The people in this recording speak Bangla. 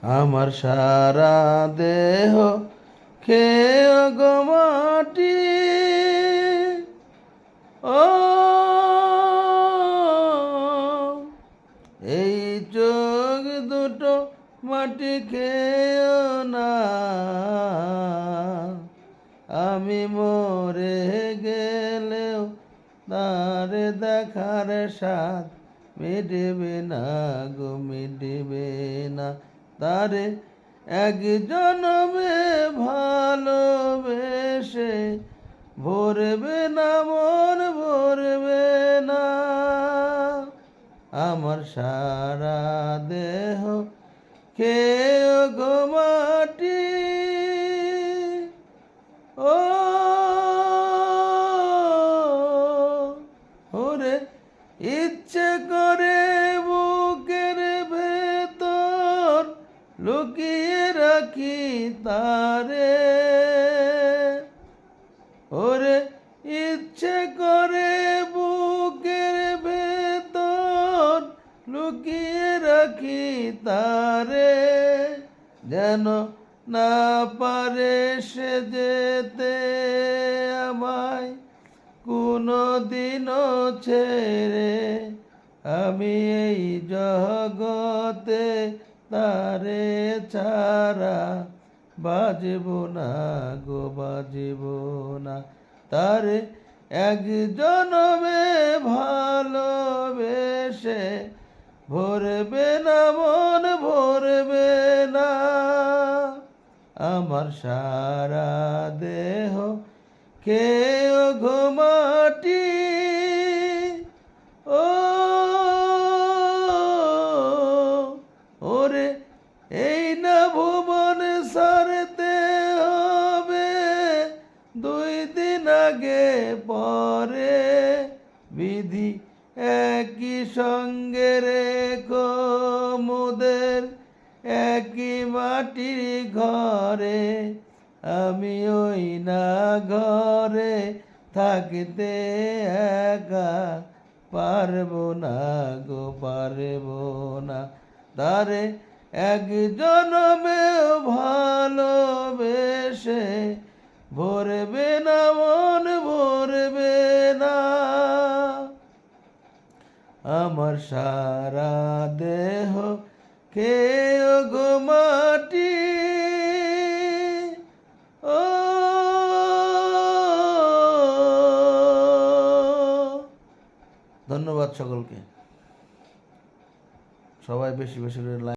আমার সারা দেহ খেয়ে গো মাটি, ও এই চোখ দুটো মাটি খেয়েও না, আমি মরে গেলেও তারে দেখার স্বাদ মিটবে না গো, মিটবে না। তারে এক জনমে ভালোবেসে ভরবে না মন, ভরবে না। আমার সারা দেহ খেয়ে গো মাটি, ও ওরে ইচ্ছে করে বুকের ভেতর লুকিয়ে রাখি তারে, ওরে ইচ্ছে করে বুকের ভেতর লুকিয়ে রাখি তারে, যেন না পারে সে যেতে আমায় কোনো দিনও ছেড়ে। আমি এই জগতে তারে ছাড়া বাজব না গো, বাজব না। তারে এক জনমে ভালোবেসে ভরবে না মন, ভরবে না। আমার সারা দেহ খেয়ে গো মাটি, ও ওরে এই না ভুবন সারতে হবে, 2 দিন আগে পরে বিধি একই সঙ্গে রেখো মোদের একই মাটির ঘরে। আমি ওই না ঘরে থাকতে একা পারবো না গো, পারবো না। তারে এক জনমে ভালোবেসে ভরবে না মন, ভরবে না। আমার সারা দেহ খেয়ে গো মাটি, ও ধন্যবাদ সকলকে। সবাই বেশি বেশি করে